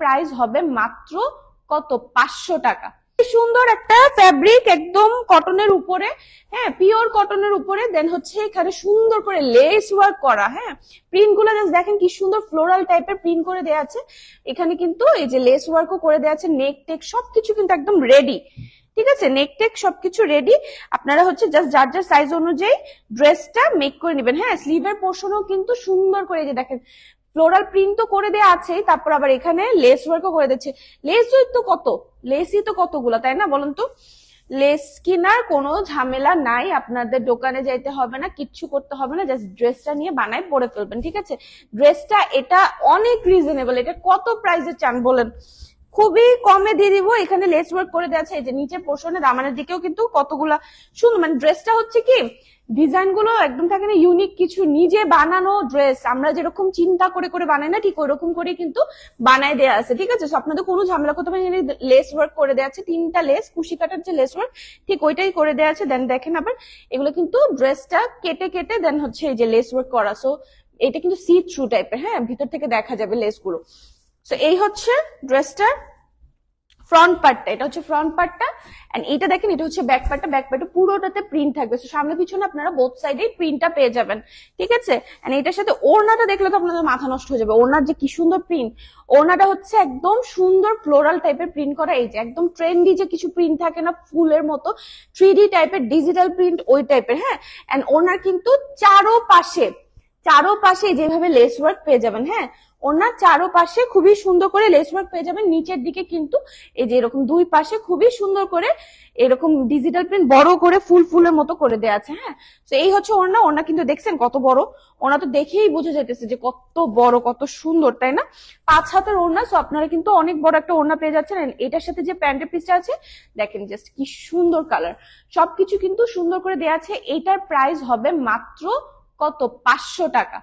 Price হবে মাত্র কত 500 টাকা। সুন্দর একটা ফ্যাব্রিক একদম কটনের উপরে, হ্যাঁ পিওর কটনের উপরে, দেন হচ্ছে এখানে সুন্দর করে লেস ওয়ার্ক করা, হ্যাঁ প্রিন্ট গুলো জাস্ট দেখেন কি সুন্দর ফ্লোরাল টাইপের প্রিন্ট করে দেওয়া আছে। এখানে কিন্তু এই যে লেস ওয়ার্কও করে দেওয়া আছে, নেক টেক সবকিছু কিন্তু একদম রেডি, ঠিক আছে নেক টেক সবকিছু রেডি। আপনারা হচ্ছে জাস্ট যার যার সাইজ অনুযায়ী ড্রেসটা মেক করে নেবেন। হ্যাঁ স্লিভের পোর্শনও কিন্তু সুন্দর করে যে দেখেন ফ্লোরাল প্রিন্ট তো করে দেওয়া আছে, তারপর আবার এখানে লেস ওয়ার্কও করে দিচ্ছে। লেসই তো কত, লেসই তো কতগুলো তাই না বলেন তো। লেস কেনার কোনো ঝামেলা নাই, আপনাদের দোকানে যাইতে হবে না, কিচ্ছু করতে হবে না, জাস্ট ড্রেসটা নিয়ে বানায় পরে ফেলবেন, ঠিক আছে। ড্রেসটা এটা অনেক রিজনেবল, এটা কত প্রাইসে চান বলেন, খুবই কমে দিয়ে দিব। এখানে লেস ওয়ার্ক করে দেওয়া আছে, এই যে নিচে পোর্শনে দামানের দিকেও কিন্তু কতগুলা সুন্দর, মানে ড্রেসটা হচ্ছে কি ডিজাইন গুলো একদম থাকে না ইউনিক কিছু, নিজে বানানো ড্রেস আমরা যেরকম চিন্তা করে করে বানাই না ঠিক ওইরকম করে কিন্তু বানায় দেওয়া আছে, ঠিক আছে। আপনাদের কোনো ঝামেলা করতে পারেন, লেস ওয়ার্ক করে দেওয়া আছে, 3টা লেস কুশি কাটার যে লেস ওয়ার্ক ঠিক ওইটাই করে দেওয়া আছে। দেন দেখেন আবার এগুলো কিন্তু ড্রেসটা কেটে কেটে দেন হচ্ছে এই যে লেস ওয়ার্ক করা, সো এটা কিন্তু সি থ্রু টাইপের, হ্যাঁ ভিতর থেকে দেখা যাবে লেস গুলো। সো এই হচ্ছে ড্রেসটার ফ্রন্ট পার্টটা, এটা হচ্ছে ফ্রন্ট পার্টটা, এন্ড এটা দেখেন এটা হচ্ছে ব্যাক পার্টটা, ব্যাক পার্টে পুরোটাতে প্রিন্ট থাকবে, সামনে পিছনে আপনারা বোথ সাইডে প্রিন্টটা পেয়ে যাবেন, ঠিক আছে। এন্ড এটার সাথে ওড়নাটা দেখলে তো আপনাদের মাথা নষ্ট হয়ে যাবে, ওড়নার যে কি সুন্দর প্রিন্ট, ওড়নাটা হচ্ছে একদম সুন্দর ফ্লোরাল টাইপের প্রিন্ট করা, এই যে একদম ট্রেন্ডি যে কিছু প্রিন্ট থাকে না ফুলের মতো 3D টাইপের ডিজিটাল প্রিন্ট ওই টাইপের, হ্যাঁ। এন্ড ওড়নার কিন্তু চারোপাশে যেভাবে লেস ওয়ার্ক পেয়ে যাবেন, হ্যাঁ ওনার চারোপাশে খুবই সুন্দর করে লেস ওয়ার্ক পেয়ে যাবেন। নিচের দিকে কিন্তু এই যে এরকম দুই পাশে খুবই সুন্দর করে এরকম ডিজিটাল প্রিন্ট বড় করে ফুলের মতো করে দেওয়া আছে, হ্যাঁ। তো এই হচ্ছে ওড়না কিন্তু দেখছেন কত বড়, ওড়না তো দেখেই বোঝা যাইতেছে যে কত বড় কত সুন্দর, তাই না। 5 হাতের ওড়না, সো আপনারা কিন্তু অনেক বড় একটা ওড়না পেয়ে যাচ্ছেন। এটার সাথে যে প্যান্টের পিসটা আছে দেখেন জাস্ট কি সুন্দর কালার, সবকিছু কিন্তু সুন্দর করে দেওয়া আছে। এটার প্রাইস হবে মাত্র কত 500 টাকা।